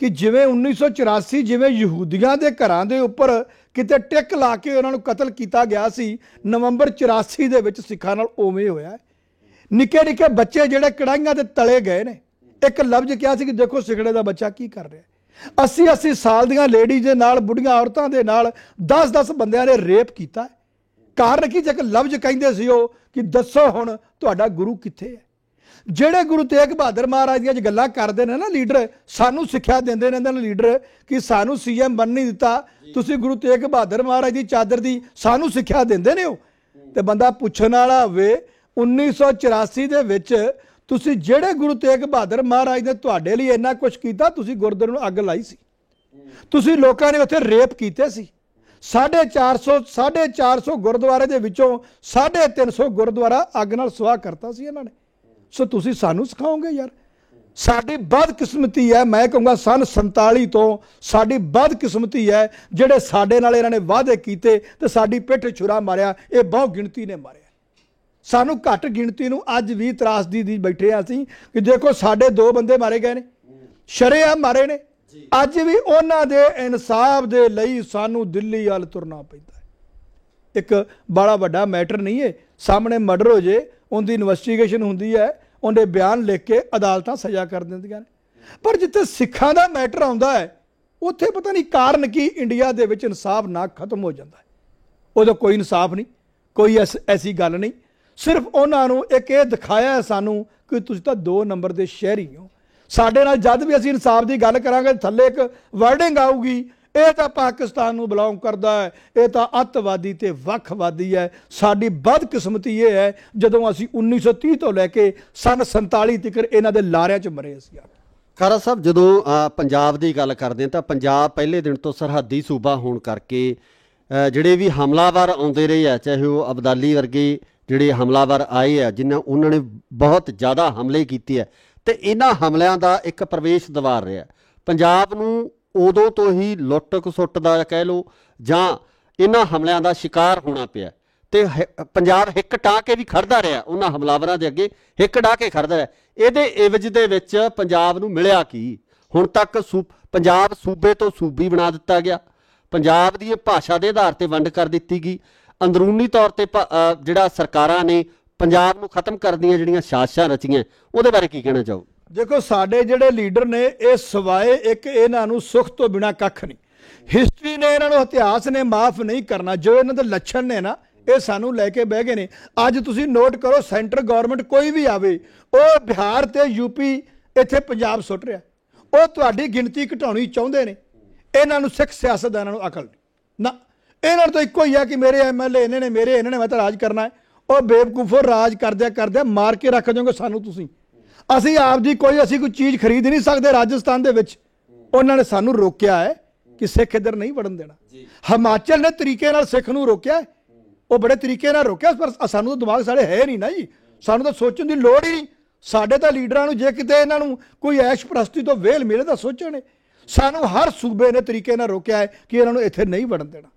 ਕਿ ਜਿਵੇਂ 1984 ਜਿਵੇਂ ਯਹੂਦੀਆਂ ਦੇ ਘਰਾਂ ਦੇ ਉੱਪਰ ਕਿਤੇ ਟਿੱਕ ਲਾ ਕੇ ਉਹਨਾਂ ਨੂੰ ਕਤਲ ਕੀਤਾ ਗਿਆ ਸੀ, ਨਵੰਬਰ 84 ਦੇ ਵਿੱਚ ਸਿੱਖਾਂ ਨਾਲ ਉਵੇਂ ਹੋਇਆ। ਨਿੱਕੇ ਨਿੱਕੇ ਬੱਚੇ ਜਿਹੜੇ ਕੜਾਹੀਆਂ ਤੇ ਤਲੇ ਗਏ ਨੇ। ਇੱਕ ਲਫ਼ਜ਼ ਕਿਹਾ ਸੀ ਕਿ ਦੇਖੋ ਸਿਗੜੇ ਦਾ ਬੱਚਾ ਕੀ ਕਰ ਰਿਹਾ। 80-80 ਸਾਲ ਦੀਆਂ ਲੇਡੀਜ਼ ਦੇ ਨਾਲ, ਬੁੱਢੀਆਂ ਔਰਤਾਂ ਦੇ ਨਾਲ 10-10 ਬੰਦਿਆਂ ਨੇ ਰੇਪ ਕੀਤਾ। ਕਾਰਨ ਕੀ? ਜੇ ਇੱਕ ਲਫ਼ਜ਼ ਕਹਿੰਦੇ ਸੀ ਉਹ ਕਿ ਦੱਸੋ ਹੁਣ ਤੁਹਾਡਾ ਗੁਰੂ ਕਿੱਥੇ ਹੈ। ਜਿਹੜੇ ਗੁਰੂ ਤੇਗ ਬਹਾਦਰ ਮਹਾਰਾਜ ਦੀਆਂ ਗੱਲਾਂ ਕਰਦੇ ਨੇ ਨਾ ਲੀਡਰ, ਸਾਨੂੰ ਸਿੱਖਿਆ ਦਿੰਦੇ ਨੇ ਇਹਨਾਂ ਲੀਡਰ ਕਿ ਸਾਨੂੰ ਸੀਐਮ ਬਣ ਨਹੀਂ ਦਿੱਤਾ, ਤੁਸੀਂ ਗੁਰੂ ਤੇਗ ਬਹਾਦਰ ਮਹਾਰਾਜ ਦੀ ਚਾਦਰ ਦੀ ਸਾਨੂੰ ਸਿੱਖਿਆ ਦਿੰਦੇ ਨੇ। ਉਹ ਤੇ ਬੰਦਾ ਪੁੱਛਣ ਵਾਲਾ ਹੋਵੇ 1984 ਦੇ ਵਿੱਚ ਤੁਸੀਂ ਜਿਹੜੇ ਗੁਰੂ ਤੇਗ ਬਹਾਦਰ ਮਹਾਰਾਜ ਨੇ ਤੁਹਾਡੇ ਲਈ ਇੰਨਾ ਕੁਝ ਕੀਤਾ, ਤੁਸੀਂ ਗੁਰਦੁਆਰੇ ਨੂੰ ਅੱਗ ਲਾਈ ਸੀ, ਤੁਸੀਂ ਲੋਕਾਂ ਨੇ ਉੱਥੇ ਰੇਪ ਕੀਤੇ ਸੀ। 450 ਗੁਰਦੁਆਰੇ ਦੇ ਵਿੱਚੋਂ 350 ਗੁਰਦੁਆਰਾ ਅੱਗ ਨਾਲ ਸੁਆਹ ਕਰਤਾ ਸੀ ਇਹਨਾਂ ਨੇ। ਸੋ ਤੁਸੀਂ ਸਾਨੂੰ ਸਿਖਾਓਗੇ ਯਾਰ? ਸਾਡੀ ਬਦਕਿਸਮਤੀ ਹੈ, ਮੈਂ ਕਹੂੰਗਾ ਸਨ 47 ਤੋਂ ਸਾਡੀ ਬਦਕਿਸਮਤੀ ਹੈ ਜਿਹੜੇ ਸਾਡੇ ਨਾਲ ਇਹਨਾਂ ਨੇ ਵਾਅਦੇ ਕੀਤੇ ਤੇ ਸਾਡੀ ਪਿੱਠ ਛੁਰਾ ਮਾਰਿਆ। ਇਹ ਬਹੁ ਗਿਣਤੀ ਨੇ ਮਾਰਿਆ ਸਾਨੂੰ, ਘੱਟ ਗਿਣਤੀ ਨੂੰ ਅੱਜ ਵੀ ਤਰਾਸਦੀ ਦੀ ਬੈਠੇ ਆ ਅਸੀਂ ਕਿ ਦੇਖੋ ਸਾਡੇ 2 ਬੰਦੇ ਮਾਰੇ ਗਏ ਨੇ, ਸ਼ਰੇਆਮ ਮਾਰੇ ਨੇ। ਅੱਜ ਵੀ ਉਹਨਾਂ ਦੇ ਇਨਸਾਫ ਦੇ ਲਈ ਸਾਨੂੰ ਦਿੱਲੀ ਵੱਲ ਤੁਰਨਾ ਪੈਂਦਾ ਹੈ। ਇੱਕ ਬੜਾ ਵੱਡਾ ਮੈਟਰ ਨਹੀਂ ਹੈ, ਸਾਹਮਣੇ ਮਰਡਰ ਹੋ ਜੇ, ਉਹਦੀ ਇਨਵੈਸਟੀਗੇਸ਼ਨ ਹੁੰਦੀ ਹੈ, ਉਹਦੇ ਬਿਆਨ ਲਿਖ ਕੇ ਅਦਾਲਤਾਂ ਸਜ਼ਾ ਕਰ ਦਿੰਦੀਆਂ ਨੇ। ਪਰ ਜਿੱਥੇ ਸਿੱਖਾਂ ਦਾ ਮੈਟਰ ਆਉਂਦਾ ਹੈ ਉੱਥੇ ਪਤਾ ਨਹੀਂ ਕਾਰਨ ਕੀ ਇੰਡੀਆ ਦੇ ਵਿੱਚ ਇਨਸਾਫ ਨਾ ਖਤਮ ਹੋ ਜਾਂਦਾ ਹੈ। ਉਦੋਂ ਕੋਈ ਇਨਸਾਫ ਨਹੀਂ, ਕੋਈ ਐਸੀ ਗੱਲ ਨਹੀਂ। ਸਿਰਫ ਉਹਨਾਂ ਨੂੰ ਇੱਕ ਇਹ ਦਿਖਾਇਆ ਸਾਨੂੰ ਕਿ ਤੁਸੀਂ ਤਾਂ 2 ਨੰਬਰ ਦੇ ਸ਼ਹਿਰੀ ਹੋ। ਸਾਡੇ ਨਾਲ ਜਦ ਵੀ ਅਸੀਂ ਇਨਸਾਫ ਦੀ ਗੱਲ ਕਰਾਂਗੇ ਥੱਲੇ ਇੱਕ ਵਰਡਿੰਗ ਆਊਗੀ, ਇਹ ਤਾਂ ਪਾਕਿਸਤਾਨ ਨੂੰ ਬਿਲੋਂਗ ਕਰਦਾ ਹੈ, ਇਹ ਤਾਂ ਅੱਤਵਾਦੀ ਤੇ ਵੱਖਵਾਦੀ ਹੈ। ਸਾਡੀ ਬਦਕਿਸਮਤੀ ਇਹ ਹੈ ਜਦੋਂ ਅਸੀਂ 1930 ਤੋਂ ਲੈ ਕੇ ਸਨ 47 ਤੱਕ ਇਹਨਾਂ ਦੇ ਲਾਰਿਆਂ 'ਚ ਮਰੇ ਅਸੀਂ। ਖਾਰਾ ਸਾਹਿਬ, ਜਦੋਂ ਪੰਜਾਬ ਦੀ ਗੱਲ ਕਰਦੇ ਹਾਂ ਤਾਂ ਪੰਜਾਬ ਪਹਿਲੇ ਦਿਨ ਤੋਂ ਸਰਹੱਦੀ ਸੂਬਾ ਹੋਣ ਕਰਕੇ ਜਿਹੜੇ ਵੀ ਹਮਲਾਵਰ ਆਉਂਦੇ ਰਹੇ ਆ, ਚਾਹੇ ਉਹ ਅਬਦਾਲੀ ਵਰਗੇ ਜਿਹੜੇ ਹਮਲਾਵਰ ਆਏ ਆ, ਉਹਨਾਂ ਨੇ ਬਹੁਤ ਜ਼ਿਆਦਾ ਹਮਲੇ ਕੀਤੇ ਆ, ਤੇ ਇਹਨਾਂ ਹਮਲਿਆਂ ਦਾ ਇੱਕ ਪ੍ਰਵੇਸ਼ ਦੁਆਰ ਰਿਹਾ। ਪੰਜਾਬ ਨੂੰ ਉਦੋਂ ਤੋਂ ਹੀ ਲੁੱਟ ਖਸੁੱਟ ਦਾ ਕਹਿ ਲਓ ਜਾਂ ਇਹਨਾਂ ਹਮਲਿਆਂ ਦਾ ਸ਼ਿਕਾਰ ਹੋਣਾ ਪਿਆ, ਤੇ ਪੰਜਾਬ ਹਿੱਕ ਟਾਹ ਕੇ ਵੀ ਖੜਦਾ ਰਿਹਾ, ਉਹਨਾਂ ਹਮਲਾਵਰਾਂ ਦੇ ਅੱਗੇ ਹਿੱਕ ਡਾਹ ਕੇ ਖੜਦਾ ਰਿਹਾ। ਇਹਦੇ ਇਵਜ਼ ਦੇ ਵਿੱਚ ਪੰਜਾਬ ਨੂੰ ਮਿਲਿਆ ਕੀ? ਹੁਣ ਤੱਕ ਪੰਜਾਬ ਸੂਬੇ ਤੋਂ ਸੂਬੀ ਬਣਾ ਦਿੱਤਾ ਗਿਆ, ਪੰਜਾਬ ਦੀ ਭਾਸ਼ਾ ਦੇ ਆਧਾਰ ਤੇ ਵੰਡ ਕਰ ਦਿੱਤੀ ਗਈ, ਅੰਦਰੂਨੀ ਤੌਰ ਤੇ ਜਿਹੜਾ ਸਰਕਾਰਾਂ ਨੇ ਪੰਜਾਬ ਨੂੰ ਖਤਮ ਕਰਨ ਦੀਆਂ ਜਿਹੜੀਆਂ ਸਾਜ਼ਿਸ਼ਾਂ ਰਚੀਆਂ, ਉਹਦੇ ਬਾਰੇ ਕੀ ਕਹਿਣਾ ਚਾਹੋ? ਦੇਖੋ, ਸਾਡੇ ਜਿਹੜੇ ਲੀਡਰ ਨੇ ਇਹ ਸਵਾਏ ਇੱਕ ਇਹਨਾਂ ਨੂੰ ਸੁੱਖ ਤੋਂ ਬਿਨਾ ਕੱਖ ਨਹੀਂ। ਹਿਸਟਰੀ ਨੇ ਇਹਨਾਂ ਨੂੰ, ਇਤਿਹਾਸ ਨੇ ਮਾਫ ਨਹੀਂ ਕਰਨਾ। ਜੋ ਇਹਨਾਂ ਦੇ ਲੱਛਣ ਨੇ ਨਾ, ਇਹ ਸਾਨੂੰ ਲੈ ਕੇ ਬਹਿ ਗਏ ਨੇ। ਅੱਜ ਤੁਸੀਂ ਨੋਟ ਕਰੋ, ਸੈਂਟਰ ਗਵਰਨਮੈਂਟ ਕੋਈ ਵੀ ਆਵੇ, ਉਹ ਬਿਹਾਰ ਤੇ ਯੂਪੀ ਇੱਥੇ ਪੰਜਾਬ ਸੁੱਟ ਰਿਹਾ, ਉਹ ਤੁਹਾਡੀ ਗਿਣਤੀ ਘਟਾਉਣੀ ਚਾਹੁੰਦੇ ਨੇ। ਇਹਨਾਂ ਨੂੰ ਸਿੱਖ ਸਿਆਸਤਦਾਨਾਂ ਨੂੰ ਅਕਲ ਨਹੀਂ ਨਾ, ਇਹਨਾਂ ਨੂੰ ਤਾਂ ਇੱਕੋ ਹੀ ਆ ਕਿ ਮੇਰੇ MLA ਇਹਨਾਂ ਨੇ, ਮੇਰੇ ਇਹਨਾਂ ਨੇ, ਮੈਂ ਤਾਂ ਰਾਜ ਕਰਨਾ ਹੈ। ਉਹ ਬੇਵਕੂਫੋ, ਰਾਜ ਕਰਦਿਆਂ ਮਾਰ ਕੇ ਰੱਖ ਜਾਓਗੇ ਸਾਨੂੰ ਤੁਸੀਂ। ਅਸੀਂ ਆਪਦੀ ਅਸੀਂ ਕੋਈ ਚੀਜ਼ ਖਰੀਦ ਨਹੀਂ ਸਕਦੇ। ਰਾਜਸਥਾਨ ਦੇ ਵਿੱਚ ਉਹਨਾਂ ਨੇ ਸਾਨੂੰ ਰੋਕਿਆ ਹੈ ਕਿ ਸਿੱਖ ਇੱਧਰ ਨਹੀਂ ਵੜਨ ਦੇਣਾ। ਹਿਮਾਚਲ ਨੇ ਤਰੀਕੇ ਨਾਲ ਸਿੱਖ ਨੂੰ ਰੋਕਿਆ, ਉਹ ਬੜੇ ਤਰੀਕੇ ਨਾਲ ਰੋਕਿਆ, ਪਰ ਸਾਨੂੰ ਤਾਂ ਦਿਮਾਗ ਸਾਡੇ ਹੈ ਨਹੀਂ ਨਾ ਜੀ, ਸਾਨੂੰ ਤਾਂ ਸੋਚਣ ਦੀ ਲੋੜ ਹੀ ਨਹੀਂ। ਸਾਡੇ ਤਾਂ ਲੀਡਰਾਂ ਨੂੰ ਜੇ ਕਿਤੇ ਇਹਨਾਂ ਨੂੰ ਕੋਈ ਐਸ਼ ਪ੍ਰਸਤੀ ਤੋਂ ਵੇਲ ਮਿਲੇ ਤਾਂ ਸੋਚਣ। ਸਾਨੂੰ ਹਰ ਸੂਬੇ ਨੇ ਤਰੀਕੇ ਨਾਲ ਰੋਕਿਆ ਹੈ ਕਿ ਇਹਨਾਂ ਨੂੰ ਇੱਥੇ ਨਹੀਂ ਵੜਨ ਦੇਣਾ।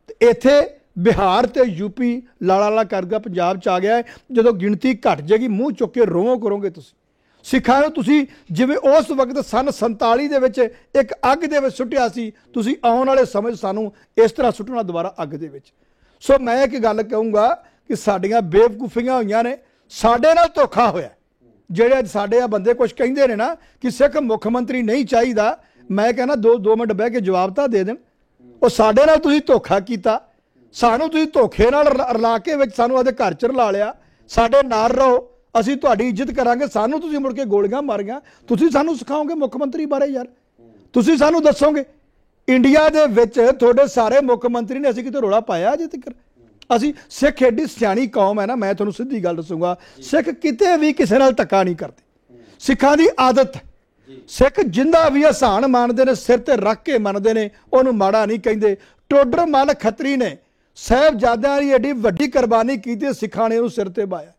ਤੇ ਇੱਥੇ ਬਿਹਾਰ ਤੇ ਯੂਪੀ ਲਾਲਾ ਕਰਦਾ ਪੰਜਾਬ 'ਚ ਆ ਗਿਆ ਹੈ। ਜਦੋਂ ਗਿਣਤੀ ਘਟ ਜਾਏਗੀ ਮੂੰਹ ਚੁੱਕ ਕੇ ਰੋਵੋ ਕਰੋਗੇ ਤੁਸੀਂ। ਸਿੱਖਾਂ ਨੂੰ ਤੁਸੀਂ ਜਿਵੇਂ ਉਸ ਵਕਤ ਸਨ 47 ਦੇ ਵਿੱਚ ਇੱਕ ਅੱਗ ਦੇ ਵਿੱਚ ਸੁੱਟਿਆ ਸੀ, ਤੁਸੀਂ ਆਉਣ ਵਾਲੇ ਸਮੇਂ 'ਚ ਸਾਨੂੰ ਇਸ ਤਰ੍ਹਾਂ ਸੁੱਟਣਾ ਦੁਬਾਰਾ ਅੱਗ ਦੇ ਵਿੱਚ। ਸੋ ਮੈਂ ਇੱਕ ਗੱਲ ਕਹੂੰਗਾ ਕਿ ਸਾਡੀਆਂ ਬੇਵਕੂਫੀਆਂ ਹੋਈਆਂ ਨੇ, ਸਾਡੇ ਨਾਲ ਧੋਖਾ ਹੋਇਆ। ਜਿਹੜੇ ਸਾਡੇ ਆ ਬੰਦੇ ਕੁਝ ਕਹਿੰਦੇ ਨੇ ਨਾ ਕਿ ਸਿੱਖ ਮੁੱਖ ਮੰਤਰੀ ਨਹੀਂ ਚਾਹੀਦਾ, ਮੈਂ ਕਹਿੰਦਾ 2 ਮਿੰਟ ਬਹਿ ਕੇ ਜਵਾਬ ਤਾਂ ਦੇ ਦੇਣ। ਉਹ ਸਾਡੇ ਨਾਲ ਤੁਸੀਂ ਧੋਖਾ ਕੀਤਾ, ਸਾਨੂੰ ਤੁਸੀਂ ਧੋਖੇ ਨਾਲ ਰਲਾ ਕੇ ਵਿੱਚ ਸਾਨੂੰ ਆਪਦੇ ਘਰ 'ਚ ਰਲਾ ਲਿਆ। ਸਾਡੇ ਨਾਲ ਰਹੋ, ਅਸੀਂ ਤੁਹਾਡੀ ਇੱਜ਼ਤ ਕਰਾਂਗੇ। ਸਾਨੂੰ ਤੁਸੀਂ ਮੁੜ ਕੇ ਗੋਲੀਆਂ ਮਾਰੀਆਂ, ਤੁਸੀਂ ਸਾਨੂੰ ਸਿਖਾਓਗੇ ਮੁੱਖ ਮੰਤਰੀ ਬਾਰੇ? ਯਾਰ ਤੁਸੀਂ ਸਾਨੂੰ ਦੱਸੋਗੇ ਇੰਡੀਆ ਦੇ ਵਿੱਚ ਤੁਹਾਡੇ ਸਾਰੇ ਮੁੱਖ ਮੰਤਰੀ ਨੇ, ਅਸੀਂ ਕਿਤੇ ਰੌਲਾ ਪਾਇਆ ਅਜੇ ਤੱਕ? ਅਸੀਂ ਸਿੱਖ ਐਡੀ ਸਿਆਣੀ ਕੌਮ ਹੈ ਨਾ, ਮੈਂ ਤੁਹਾਨੂੰ ਸਿੱਧੀ ਗੱਲ ਦੱਸੂਗਾ, ਸਿੱਖ ਕਿਤੇ ਵੀ ਕਿਸੇ ਨਾਲ ਧੱਕਾ ਨਹੀਂ ਕਰਦੇ। ਸਿੱਖਾਂ ਦੀ ਆਦਤ, ਸਿੱਖ ਜਿੰਦਾ ਵੀ ਆਸਾਨ ਮੰਨਦੇ ਨੇ, ਸਿਰ ਤੇ ਰੱਖ ਕੇ ਮੰਨਦੇ ਨੇ, ਉਹਨੂੰ ਮਾੜਾ ਨਹੀਂ ਕਹਿੰਦੇ। ਟੋਡਰ ਮੱਲ ਖੱਤਰੀ ਨੇ ਸਾਹਿਬਜ਼ਾਦਿਆਂ ਦੀ ਐਡੀ ਵੱਡੀ ਕੁਰਬਾਨੀ ਕੀਤੀ, ਸਿੱਖਾਂ ਨੇ ਉਹਨੂੰ ਸਿਰ ਤੇ ਬਾਇਆ।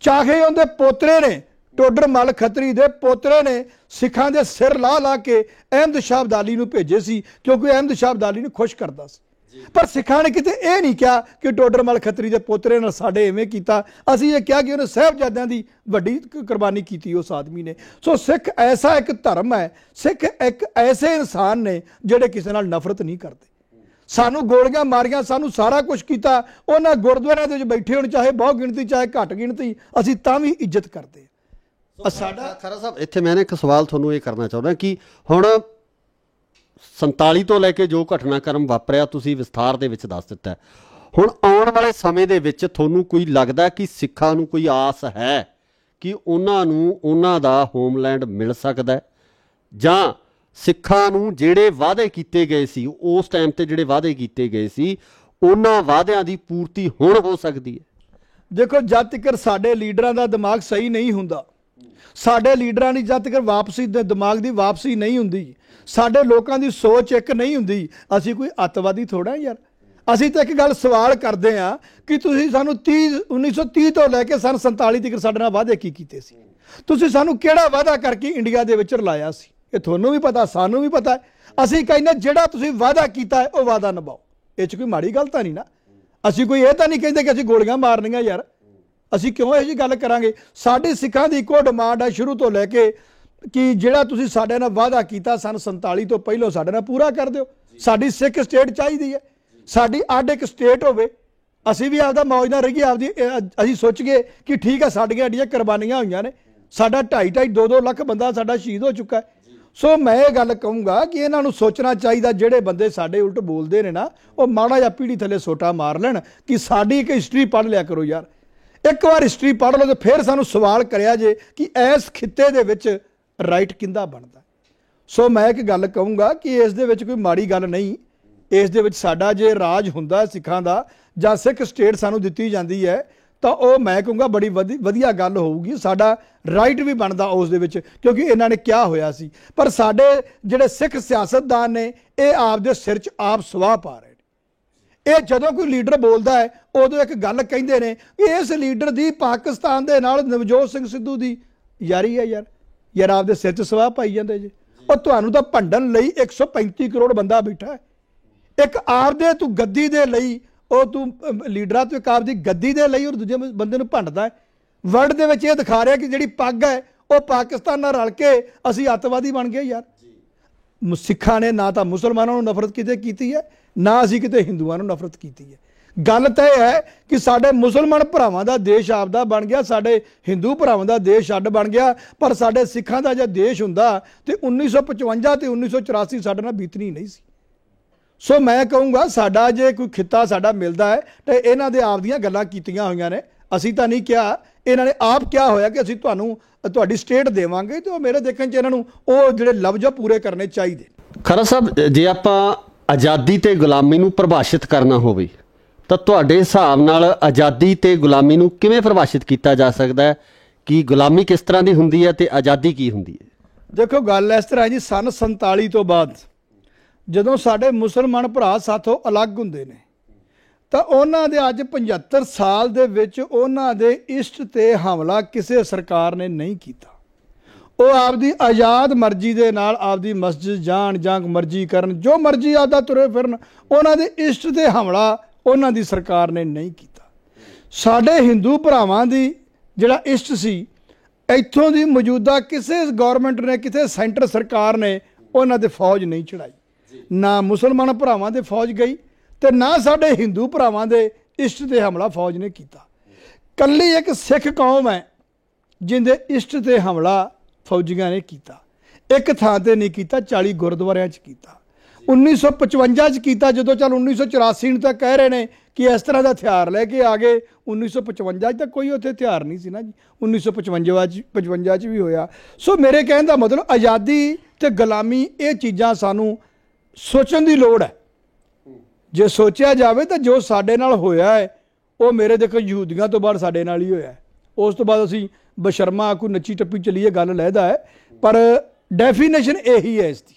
ਚਾਹੇ ਉਹਦੇ ਪੋਤਰੇ ਨੇ, ਟੋਡਰ ਮੱਲ ਖੱਤਰੀ ਦੇ ਪੋਤਰੇ ਨੇ ਸਿੱਖਾਂ ਦੇ ਸਿਰ ਲਾ ਕੇ ਅਹਿਮਦ ਸ਼ਾਹ ਅਬਦਾਲੀ ਨੂੰ ਭੇਜੇ ਸੀ, ਕਿਉਂਕਿ ਅਹਿਮਦ ਸ਼ਾਹ ਅਬਦਾਲੀ ਨੂੰ ਖੁਸ਼ ਕਰਦਾ ਸੀ। ਪਰ ਸਿੱਖਾਂ ਨੇ ਕਿਤੇ ਇਹ ਨਹੀਂ ਕਿਹਾ ਕਿ ਟੋਡਰ ਮੱਲ ਖੱਤਰੀ ਦੇ ਪੋਤਰੇ ਨਾਲ ਸਾਡੇ ਐਵੇਂ ਕੀਤਾ। ਅਸੀਂ ਇਹ ਕਿਹਾ ਕਿ ਉਹਨੇ ਸਾਹਿਬਜ਼ਾਦਿਆਂ ਦੀ ਵੱਡੀ ਕੁਰਬਾਨੀ ਕੀਤੀ ਉਸ ਆਦਮੀ ਨੇ। ਸੋ ਸਿੱਖ ਐਸਾ ਇੱਕ ਧਰਮ ਹੈ, ਸਿੱਖ ਇੱਕ ਐਸੇ ਇਨਸਾਨ ਨੇ ਜਿਹੜੇ ਕਿਸੇ ਨਾਲ ਨਫ਼ਰਤ ਨਹੀਂ ਕਰਦੇ। ਸਾਨੂੰ ਗੋਲੀਆਂ ਮਾਰੀਆਂ, ਸਾਨੂੰ ਸਾਰਾ ਕੁਝ ਕੀਤਾ, ਉਹਨਾਂ ਗੁਰਦੁਆਰਿਆਂ ਦੇ ਵਿੱਚ ਬੈਠੇ ਹੋਣ, ਚਾਹੇ ਬਹੁਤ ਗਿਣਤੀ ਚਾਹੇ ਘੱਟ ਗਿਣਤੀ, ਅਸੀਂ ਤਾਂ ਵੀ ਇੱਜ਼ਤ ਕਰਦੇ ਹਾਂ। ਸਾਡਾ ਖਾਰਾ ਸਾਹਿਬ, ਇੱਥੇ ਮੈਂ ਇੱਕ ਸਵਾਲ ਤੁਹਾਨੂੰ ਇਹ ਕਰਨਾ ਚਾਹੁੰਦਾ ਕਿ ਹੁਣ 47 ਤੋਂ ਲੈ ਕੇ ਜੋ ਘਟਨਾਕ੍ਰਮ ਵਾਪਰਿਆ ਤੁਸੀਂ ਵਿਸਥਾਰ ਦੇ ਵਿੱਚ ਦੱਸ ਦਿੱਤਾ। ਹੁਣ ਆਉਣ ਵਾਲੇ ਸਮੇਂ ਦੇ ਵਿੱਚ ਤੁਹਾਨੂੰ ਕੋਈ ਲੱਗਦਾ ਕਿ ਸਿੱਖਾਂ ਨੂੰ ਕੋਈ ਆਸ ਹੈ ਕਿ ਉਹਨਾਂ ਨੂੰ ਉਹਨਾਂ ਦਾ ਹੋਮਲੈਂਡ ਮਿਲ ਸਕਦਾ ਹੈ, ਜਾਂ ਸਿੱਖਾਂ ਨੂੰ ਜਿਹੜੇ ਵਾਅਦੇ ਕੀਤੇ ਗਏ ਸੀ ਉਸ ਟਾਈਮ ਤੇ ਜਿਹੜੇ ਵਾਅਦੇ ਕੀਤੇ ਗਏ ਸੀ ਉਹਨਾਂ ਵਾਅਦਿਆਂ ਦੀ ਪੂਰਤੀ ਹੁਣ ਹੋ ਸਕਦੀ ਹੈ? ਦੇਖੋ, ਜਦ ਤੱਕ ਸਾਡੇ ਲੀਡਰਾਂ ਦਾ ਦਿਮਾਗ ਸਹੀ ਨਹੀਂ ਹੁੰਦਾ, ਸਾਡੇ ਲੀਡਰਾਂ ਦੀ ਜਦ ਤੱਕ ਵਾਪਸੀ ਦਿਮਾਗ ਦੀ ਵਾਪਸੀ ਨਹੀਂ ਹੁੰਦੀ, ਸਾਡੇ ਲੋਕਾਂ ਦੀ ਸੋਚ ਇੱਕ ਨਹੀਂ ਹੁੰਦੀ, ਅਸੀਂ ਕੋਈ ਅੱਤਵਾਦੀ ਥੋੜ੍ਹਾ ਯਾਰ। ਅਸੀਂ ਤਾਂ ਇੱਕ ਗੱਲ ਸਵਾਲ ਕਰਦੇ ਹਾਂ ਕਿ ਤੁਸੀਂ ਸਾਨੂੰ 1930 ਤੋਂ ਲੈ ਕੇ ਸਨ 47 ਤੱਕ ਸਾਡੇ ਨਾਲ ਵਾਅਦੇ ਕੀ ਕੀਤੇ ਸੀ? ਤੁਸੀਂ ਸਾਨੂੰ ਕਿਹੜਾ ਵਾਅਦਾ ਕਰਕੇ ਇੰਡੀਆ ਦੇ ਵਿੱਚ ਰਲਾਇਆ ਸੀ? ਇਹ ਤੁਹਾਨੂੰ ਵੀ ਪਤਾ, ਸਾਨੂੰ ਵੀ ਪਤਾ। ਅਸੀਂ ਕਹਿੰਦੇ ਜਿਹੜਾ ਤੁਸੀਂ ਵਾਅਦਾ ਕੀਤਾ ਹੈ ਉਹ ਵਾਅਦਾ ਨਿਭਾਓ। ਇਹ 'ਚ ਕੋਈ ਮਾੜੀ ਗੱਲ ਤਾਂ ਨਹੀਂ ਨਾ। ਅਸੀਂ ਕੋਈ ਇਹ ਤਾਂ ਨਹੀਂ ਕਹਿੰਦੇ ਕਿ ਅਸੀਂ ਗੋਲੀਆਂ ਮਾਰਨੀਆਂ ਯਾਰ। ਅਸੀਂ ਕਿਉਂ ਇਹੋ ਜਿਹੀ ਗੱਲ ਕਰਾਂਗੇ? ਸਾਡੀ ਸਿੱਖਾਂ ਦੀ ਇੱਕੋ ਡਿਮਾਂਡ ਹੈ ਸ਼ੁਰੂ ਤੋਂ ਲੈ ਕੇ ਕਿ ਜਿਹੜਾ ਤੁਸੀਂ ਸਾਡੇ ਨਾਲ ਵਾਅਦਾ ਕੀਤਾ ਸਨ 47 ਤੋਂ ਪਹਿਲਾਂ ਸਾਡੇ ਨਾਲ ਪੂਰਾ ਕਰ ਦਿਓ। ਸਾਡੀ ਸਿੱਖ ਸਟੇਟ ਚਾਹੀਦੀ ਹੈ, ਸਾਡੀ ਅੱਡ ਇੱਕ ਸਟੇਟ ਹੋਵੇ, ਅਸੀਂ ਵੀ ਆਪਦਾ ਮੌਜ ਨਾਲ ਰਹੀਏ, ਆਪਦੀ ਅਸੀਂ ਸੋਚੀਏ ਕਿ ਠੀਕ ਹੈ ਸਾਡੀਆਂ ਐਡੀਆਂ ਕੁਰਬਾਨੀਆਂ ਹੋਈਆਂ ਨੇ, ਸਾਡਾ 2.5 2 ਲੱਖ ਬੰਦਾ ਸਾਡਾ ਸ਼ਹੀਦ ਹੋ ਚੁੱਕਾ ਹੈ। ਸੋ ਮੈਂ ਇਹ ਗੱਲ ਕਹੂੰਗਾ ਕਿ ਇਹਨਾਂ ਨੂੰ ਸੋਚਣਾ ਚਾਹੀਦਾ, ਜਿਹੜੇ ਬੰਦੇ ਸਾਡੇ ਉਲਟ ਬੋਲਦੇ ਨੇ ਨਾ, ਉਹ ਮਾੜਾ ਜਿਹਾ ਪੀੜੀ ਥੱਲੇ ਸੋਟਾ ਮਾਰ ਲੈਣ ਕਿ ਸਾਡੀ ਇੱਕ ਹਿਸਟਰੀ ਪੜ੍ਹ ਲਿਆ ਕਰੋ ਯਾਰ। ਇੱਕ ਵਾਰ ਹਿਸਟਰੀ ਪੜ੍ਹ ਲਓ ਤੇ ਫਿਰ ਸਾਨੂੰ ਸਵਾਲ ਕਰਿਆ ਜੇ ਕਿ ਇਸ ਖਿੱਤੇ ਦੇ ਵਿੱਚ ਰਾਈਟ ਕਿੰਦਾ ਬਣਦਾ। ਸੋ ਮੈਂ ਇੱਕ ਗੱਲ ਕਹੂੰਗਾ ਕਿ ਇਸ ਦੇ ਵਿੱਚ ਕੋਈ ਮਾੜੀ ਗੱਲ ਨਹੀਂ। ਇਸ ਦੇ ਵਿੱਚ ਸਾਡਾ ਜੇ ਰਾਜ ਹੁੰਦਾ ਸਿੱਖਾਂ ਦਾ ਜਾਂ ਸਿੱਖ ਸਟੇਟ ਸਾਨੂੰ ਦਿੱਤੀ ਜਾਂਦੀ ਹੈ ਤਾਂ ਉਹ ਮੈਂ ਕਹੂੰਗਾ ਬੜੀ ਵਧੀਆ ਗੱਲ ਹੋਊਗੀ। ਸਾਡਾ ਰਾਈਟ ਵੀ ਬਣਦਾ ਉਸ ਦੇ ਵਿੱਚ, ਕਿਉਂਕਿ ਇਹਨਾਂ ਨੇ ਕਿਹਾ ਹੋਇਆ ਸੀ। ਪਰ ਸਾਡੇ ਜਿਹੜੇ ਸਿੱਖ ਸਿਆਸਤਦਾਨ ਨੇ ਇਹ ਆਪਦੇ ਸਿਰ 'ਚ ਆਪ ਸਵਾਹ ਪਾ ਰਹੇ ਨੇ। ਇਹ ਜਦੋਂ ਕੋਈ ਲੀਡਰ ਬੋਲਦਾ ਹੈ ਉਦੋਂ ਇੱਕ ਗੱਲ ਕਹਿੰਦੇ ਨੇ ਕਿ ਇਸ ਲੀਡਰ ਦੀ ਪਾਕਿਸਤਾਨ ਦੇ ਨਾਲ ਨਵਜੋਤ ਸਿੰਘ ਸਿੱਧੂ ਦੀ ਯਾਰੀ ਹੈ। ਯਾਰ ਆਪਦੇ ਸਿਰ 'ਚ ਸਵਾਹ ਪਾਈ ਜਾਂਦੇ ਜੇ। ਉਹ ਤੁਹਾਨੂੰ ਤਾਂ ਭੰਡਣ ਲਈ 135 ਕਰੋੜ ਬੰਦਾ ਬੈਠਾ ਹੈ। ਇੱਕ ਆਪਦੇ ਤੂੰ ਗੱਦੀ ਦੇ ਲਈ ਉਹ ਤੂੰ ਲੀਡਰਾਂ ਤੋਂ ਇੱਕ ਆਪਦੀ ਗੱਦੀ ਦੇ ਲਈ ਔਰ ਦੂਜੇ ਬੰਦੇ ਨੂੰ ਭੰਡਦਾ ਹੈ। ਵਰਲਡ ਦੇ ਵਿੱਚ ਇਹ ਦਿਖਾ ਰਿਹਾ ਕਿ ਜਿਹੜੀ ਪੱਗ ਹੈ ਉਹ ਪਾਕਿਸਤਾਨ ਨਾਲ ਰਲ ਕੇ ਅਸੀਂ ਅੱਤਵਾਦੀ ਬਣ ਗਏ ਯਾਰ। ਸਿੱਖਾਂ ਨੇ ਨਾ ਤਾਂ ਮੁਸਲਮਾਨਾਂ ਨੂੰ ਨਫ਼ਰਤ ਕਿਤੇ ਕੀਤੀ ਹੈ, ਨਾ ਅਸੀਂ ਕਿਤੇ ਹਿੰਦੂਆਂ ਨੂੰ ਨਫ਼ਰਤ ਕੀਤੀ ਹੈ। ਗੱਲ ਤਾਂ ਇਹ ਹੈ ਕਿ ਸਾਡੇ ਮੁਸਲਮਾਨ ਭਰਾਵਾਂ ਦਾ ਦੇਸ਼ ਆਪਦਾ ਬਣ ਗਿਆ, ਸਾਡੇ ਹਿੰਦੂ ਭਰਾਵਾਂ ਦਾ ਦੇਸ਼ ਅੱਡ ਬਣ ਗਿਆ। ਪਰ ਸਾਡੇ ਸਿੱਖਾਂ ਦਾ ਜੇ ਦੇਸ਼ ਹੁੰਦਾ ਤੇ 1955 ਤੇ 1984 ਸਾਡੇ ਨਾਲ ਬੀਤਣੀ ਨਹੀਂ ਸੀ। ਸੋ ਮੈਂ ਕਹੂੰਗਾ ਸਾਡਾ ਜੇ ਕੋਈ ਖਿੱਤਾ ਸਾਡਾ ਮਿਲਦਾ ਹੈ ਤਾਂ ਇਹਨਾਂ ਦੇ ਆਪ ਦੀਆਂ ਗੱਲਾਂ ਕੀਤੀਆਂ ਹੋਈਆਂ ਨੇ। ਅਸੀਂ ਤਾਂ ਨਹੀਂ ਕਿਹਾ, ਇਹਨਾਂ ਨੇ ਆਪ ਕਿਹਾ ਹੋਇਆ ਕਿ ਅਸੀਂ ਤੁਹਾਨੂੰ ਤੁਹਾਡੀ ਸਟੇਟ ਦੇਵਾਂਗੇ। ਤੇ ਉਹ ਮੇਰੇ ਦੇਖਣ 'ਚ ਇਹਨਾਂ ਨੂੰ ਉਹ ਜਿਹੜੇ ਲਫ਼ਜ਼ ਪੂਰੇ ਕਰਨੇ ਚਾਹੀਦੇ। ਖਰਾ ਸਾਹਿਬ, ਜੇ ਆਪਾਂ ਆਜ਼ਾਦੀ ਤੇ ਗੁਲਾਮੀ ਨੂੰ ਪਰਿਭਾਸ਼ਿਤ ਕਰਨਾ ਹੋਵੇ ਤਾਂ ਤੁਹਾਡੇ ਹਿਸਾਬ ਨਾਲ ਆਜ਼ਾਦੀ ਤੇ ਗੁਲਾਮੀ ਨੂੰ ਕਿਵੇਂ ਪਰਿਭਾਸ਼ਿਤ ਕੀਤਾ ਜਾ ਸਕਦਾ ਹੈ? ਕਿ ਗੁਲਾਮੀ ਕਿਸ ਤਰ੍ਹਾਂ ਦੀ ਹੁੰਦੀ ਹੈ ਤੇ ਆਜ਼ਾਦੀ ਕੀ ਹੁੰਦੀ ਹੈ? ਦੇਖੋ, ਗੱਲ ਇਸ ਤਰ੍ਹਾਂ ਜੀ, ਸਨ 47 ਤੋਂ ਬਾਅਦ ਜਦੋਂ ਸਾਡੇ ਮੁਸਲਮਾਨ ਭਰਾ ਸਾਥੋਂ ਅਲੱਗ ਹੁੰਦੇ ਨੇ ਤਾਂ ਉਹਨਾਂ ਦੇ ਅੱਜ 75 ਸਾਲ ਦੇ ਵਿੱਚ ਉਹਨਾਂ ਦੇ ਇਸ਼ਟ ਤੇ ਹਮਲਾ ਕਿਸੇ ਸਰਕਾਰ ਨੇ ਨਹੀਂ ਕੀਤਾ। ਉਹ ਆਪਦੀ ਆਜ਼ਾਦ ਮਰਜ਼ੀ ਦੇ ਨਾਲ ਆਪਦੀ ਮਸਜਿਦ ਜਾਣ ਜਾਂ ਮਰਜ਼ੀ ਕਰਨ, ਜੋ ਮਰਜ਼ੀ ਆਪਦਾ ਤੁਰੇ ਫਿਰਨ। ਉਹਨਾਂ ਦੇ ਇਸ਼ਟ ਤੇ ਹਮਲਾ ਉਹਨਾਂ ਦੀ ਸਰਕਾਰ ਨੇ ਨਹੀਂ ਕੀਤਾ। ਸਾਡੇ ਹਿੰਦੂ ਭਰਾਵਾਂ ਦੀ ਜਿਹੜਾ ਇਸ਼ਟ ਸੀ, ਇੱਥੋਂ ਦੀ ਮੌਜੂਦਾ ਕਿਸੇ ਗੌਰਮੈਂਟ ਨੇ, ਕਿਸੇ ਸੈਂਟਰ ਸਰਕਾਰ ਨੇ ਉਹਨਾਂ ਦੇ ਫੌਜ ਨਹੀਂ ਚੜਾਈ। ਨਾ ਮੁਸਲਮਾਨ ਭਰਾਵਾਂ ਦੇ ਫੌਜ ਗਈ ਤੇ ਨਾ ਸਾਡੇ ਹਿੰਦੂ ਭਰਾਵਾਂ ਦੇ ਇਸ਼ਟ ਤੇ ਹਮਲਾ ਫੌਜ ਨੇ ਕੀਤਾ। ਕੱਲੀ ਇੱਕ ਸਿੱਖ ਕੌਮ ਹੈ ਜਿੰਦੇ ਇਸ਼ਟ ਤੇ ਹਮਲਾ ਫੌਜੀਆਂ ਨੇ ਕੀਤਾ। ਇੱਕ ਥਾਂ ਤੇ ਨਹੀਂ ਕੀਤਾ, 40 ਗੁਰਦੁਆਰਿਆਂ 'ਚ ਕੀਤਾ। 1955 'ਚ ਕੀਤਾ, ਜਦੋਂ ਚੱਲ 1984 ਨੂੰ ਤਾਂ ਕਹਿ ਰਹੇ ਨੇ ਕਿ ਇਸ ਤਰ੍ਹਾਂ ਦਾ ਹਥਿਆਰ ਲੈ ਕੇ ਆ ਗਏ। 1955 'ਚ ਤਾਂ ਕੋਈ ਉੱਥੇ ਹਥਿਆਰ ਨਹੀਂ ਸੀ ਨਾ ਜੀ। 1955 'ਚ ਵੀ ਹੋਇਆ। ਸੋ ਮੇਰੇ ਕਹਿਣ ਦਾ ਮਤਲਬ ਆਜ਼ਾਦੀ ਤੇ ਗੁਲਾਮੀ ਇਹ ਚੀਜ਼ਾਂ ਸਾਨੂੰ ਸੋਚਣ ਦੀ ਲੋੜ ਹੈ। ਜੇ ਸੋਚਿਆ ਜਾਵੇ ਤਾਂ ਜੋ ਸਾਡੇ ਨਾਲ ਹੋਇਆ ਹੈ ਉਹ ਮੇਰੇ ਦੇਖੋ ਯਹੂਦੀਆਂ ਤੋਂ ਬਾਅਦ ਸਾਡੇ ਨਾਲ ਹੀ ਹੋਇਆ ਹੈ। ਉਸ ਤੋਂ ਬਾਅਦ ਅਸੀਂ ਬਸ਼ਰਮਾ ਕੋਈ ਨੱਚੀ ਟੱਪੀ ਚੱਲੀਏ, ਗੱਲ ਲਹਿਦਾ ਹੈ, ਪਰ ਡੈਫੀਨੇਸ਼ਨ ਇਹੀ ਹੈ ਇਸ ਦੀ।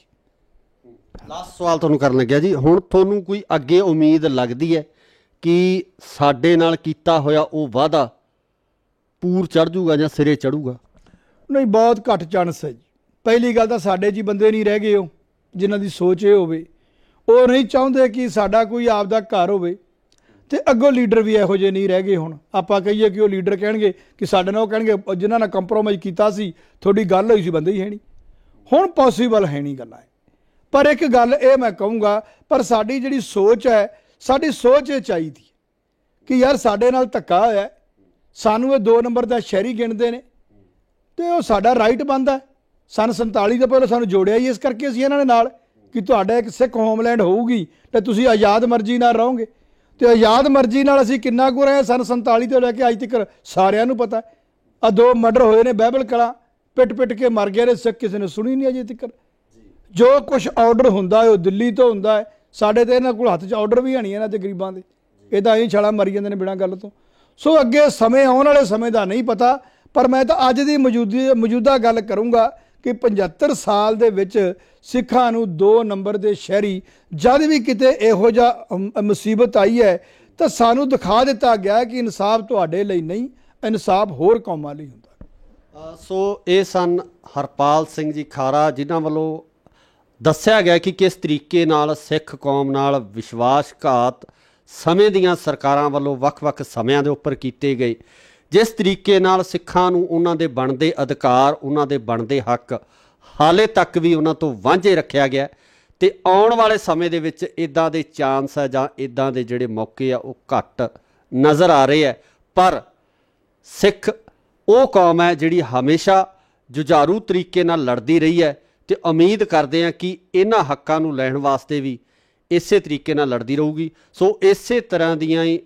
ਲਾਸਟ ਸਵਾਲ ਤੁਹਾਨੂੰ ਕਰਨ ਲੱਗਿਆ ਜੀ, ਹੁਣ ਤੁਹਾਨੂੰ ਕੋਈ ਅੱਗੇ ਉਮੀਦ ਲੱਗਦੀ ਹੈ ਕਿ ਸਾਡੇ ਨਾਲ ਕੀਤਾ ਹੋਇਆ ਉਹ ਵਾਅਦਾ ਪੂਰ ਚੜ੍ਹ ਜੂਗਾ ਜਾਂ ਸਿਰੇ ਚੜ੍ਹੂਗਾ? ਨਹੀਂ, ਬਹੁਤ ਘੱਟ ਚਾਂਸ ਹੈ ਜੀ। ਪਹਿਲੀ ਗੱਲ ਤਾਂ ਸਾਡੇ 'ਚ ਹੀ ਬੰਦੇ ਨਹੀਂ ਰਹਿ ਗਏ ਉਹ ਜਿਨ੍ਹਾਂ ਦੀ ਸੋਚ ਇਹ ਹੋਵੇ। ਉਹ ਨਹੀਂ ਚਾਹੁੰਦੇ ਕਿ ਸਾਡਾ ਕੋਈ ਆਪਦਾ ਘਰ ਹੋਵੇ ਤੇ ਅੱਗੋਂ ਲੀਡਰ ਵੀ ਇਹੋ ਜਿਹੇ ਨਹੀਂ ਰਹਿ ਗਏ। ਹੁਣ ਆਪਾਂ ਕਹੀਏ ਕਿ ਉਹ ਲੀਡਰ ਕਹਿਣਗੇ ਕਿ ਸਾਡੇ ਨਾਲ, ਉਹ ਕਹਿਣਗੇ ਜਿਨ੍ਹਾਂ ਨਾਲ ਕੰਪਰੋਮਾਈਜ਼ ਕੀਤਾ ਸੀ ਤੁਹਾਡੀ ਗੱਲ ਹੋਈ ਸੀ, ਬੰਦੇ ਹੀ ਹੈ ਨਹੀਂ। ਹੁਣ ਪੋਸੀਬਲ ਹੈ ਨਹੀਂ ਗੱਲਾਂ। ਪਰ ਇੱਕ ਗੱਲ ਇਹ ਮੈਂ ਕਹੂੰਗਾ, ਪਰ ਸਾਡੀ ਜਿਹੜੀ ਸੋਚ ਹੈ, ਸਾਡੀ ਸੋਚ ਇਹ ਚਾਹੀਦੀ ਕਿ ਯਾਰ ਸਾਡੇ ਨਾਲ ਧੱਕਾ ਹੋਇਆ, ਸਾਨੂੰ ਇਹ 2 ਨੰਬਰ ਦਾ ਸ਼ਹਿਰੀ ਗਿਣਦੇ ਨੇ ਤੇ ਉਹ ਸਾਡਾ ਰਾਈਟ ਬਣਦਾ। ਸਨ 47 ਤੋਂ ਪਹਿਲਾਂ ਸਾਨੂੰ ਜੋੜਿਆ ਹੀ ਇਸ ਕਰਕੇ ਅਸੀਂ ਇਹਨਾਂ ਦੇ ਨਾਲ ਕਿ ਤੁਹਾਡਾ ਇੱਕ ਸਿੱਖ ਹੋਮਲੈਂਡ ਹੋਊਗੀ ਤੇ ਤੁਸੀਂ ਆਜ਼ਾਦ ਮਰਜ਼ੀ ਨਾਲ ਰਹੋਗੇ। ਤੇ ਆਜ਼ਾਦ ਮਰਜ਼ੀ ਨਾਲ ਅਸੀਂ ਕਿੰਨਾ ਕੁ ਰਹੇ ਸਨ 47 ਤੋਂ ਲੈ ਕੇ ਅੱਜ ਤੱਕ ਸਾਰਿਆਂ ਨੂੰ ਪਤਾ। ਆ 2 ਮਰਡਰ ਹੋਏ ਨੇ ਬਾਈਬਲ ਕਲਾਂ, ਪਿੱਟ ਕੇ ਮਰ ਗਏ ਨੇ ਸਿੱਖ, ਕਿਸੇ ਨੇ ਸੁਣੀ ਨਹੀਂ ਅਜੇ ਤੱਕ। ਜੋ ਕੁਛ ਆਰਡਰ ਹੁੰਦਾ ਹੈ ਉਹ ਦਿੱਲੀ ਤੋਂ ਹੁੰਦਾ ਹੈ। ਸਾਡੇ ਤੇ ਇਹਨਾਂ ਕੋਲ ਹੱਥ 'ਚ ਆਰਡਰ ਵੀ ਨਹੀਂ ਇਹਨਾਂ ਦੇ ਗਰੀਬਾਂ ਦੇ, ਇਹ ਤਾਂ ਐਂ ਛਾਲਾਂ ਮਾਰੀ ਜਾਂਦੇ ਨੇ ਬਿਨਾਂ ਗੱਲ ਤੋਂ। ਸੋ ਅੱਗੇ ਸਮੇਂ ਆਉਣ ਵਾਲੇ ਸਮੇਂ ਦਾ ਨਹੀਂ ਪਤਾ, ਪਰ ਮੈਂ ਤਾਂ ਅੱਜ ਦੀ ਮੌਜੂਦਾ ਗੱਲ ਕਰੂੰਗਾ ਕਿ 75 ਸਾਲ ਦੇ ਵਿੱਚ ਸਿੱਖਾਂ ਨੂੰ 2 ਨੰਬਰ ਦੇ ਸ਼ਹਿਰੀ, ਜਦ ਵੀ ਕਿਤੇ ਇਹੋ ਜਿਹਾ ਮੁਸੀਬਤ ਆਈ ਹੈ ਤਾਂ ਸਾਨੂੰ ਦਿਖਾ ਦਿੱਤਾ ਗਿਆ ਕਿ ਇਨਸਾਫ ਤੁਹਾਡੇ ਲਈ ਨਹੀਂ, ਇਨਸਾਫ ਹੋਰ ਕੌਮਾਂ ਲਈ ਹੁੰਦਾ। ਸੋ ਇਹ ਸਨ ਹਰਪਾਲ ਸਿੰਘ ਜੀ ਖਾਰਾ, ਜਿਨ੍ਹਾਂ ਵੱਲੋਂ ਦੱਸਿਆ ਗਿਆ ਕਿ ਕਿਸ ਤਰੀਕੇ ਨਾਲ ਸਿੱਖ ਕੌਮ ਨਾਲ ਵਿਸ਼ਵਾਸਘਾਤ ਸਮੇਂ ਦੀਆਂ ਸਰਕਾਰਾਂ ਵੱਲੋਂ ਵੱਖ-ਵੱਖ ਸਮਿਆਂ ਦੇ ਉੱਪਰ ਕੀਤੇ ਗਏ, ਜਿਸ ਤਰੀਕੇ ਨਾਲ ਸਿੱਖਾਂ ਨੂੰ ਉਹਨਾਂ ਦੇ ਬਣਦੇ ਅਧਿਕਾਰ, ਉਹਨਾਂ ਦੇ ਬਣਦੇ ਹੱਕ ਹਾਲੇ ਤੱਕ ਵੀ ਉਹਨਾਂ ਤੋਂ ਵਾਂਝੇ ਰੱਖਿਆ ਗਿਆ। ਅਤੇ ਆਉਣ ਵਾਲੇ ਸਮੇਂ ਦੇ ਵਿੱਚ ਇੱਦਾਂ ਦੇ ਚਾਂਸ ਹੈ ਜਾਂ ਇੱਦਾਂ ਦੇ ਜਿਹੜੇ ਮੌਕੇ ਆ ਉਹ ਘੱਟ ਨਜ਼ਰ ਆ ਰਹੇ ਹੈ। ਪਰ ਸਿੱਖ ਉਹ ਕੌਮ ਹੈ ਜਿਹੜੀ ਹਮੇਸ਼ਾ ਜੁਝਾਰੂ ਤਰੀਕੇ ਨਾਲ ਲੜਦੀ ਰਹੀ ਹੈ, ਅਤੇ ਉਮੀਦ ਕਰਦੇ ਹਾਂ ਕਿ ਇਹਨਾਂ ਹੱਕਾਂ ਨੂੰ ਲੈਣ ਵਾਸਤੇ ਵੀ ਇਸੇ ਤਰੀਕੇ ਨਾਲ ਲੜਦੀ ਰਹੂਗੀ। ਸੋ ਇਸੇ ਤਰ੍ਹਾਂ ਦੀਆਂ ਹੀ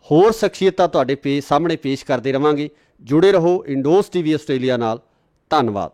ਹੋਰ ਸ਼ਖਸੀਅਤਾਂ ਤੁਹਾਡੇ ਸਾਹਮਣੇ ਪੇਸ਼ ਕਰਦੇ ਰਹਾਂਗੇ। ਜੁੜੇ ਰਹੋ ਇੰਡੋਜ਼ TV ਆਸਟ੍ਰੇਲੀਆ ਨਾਲ। ਧੰਨਵਾਦ।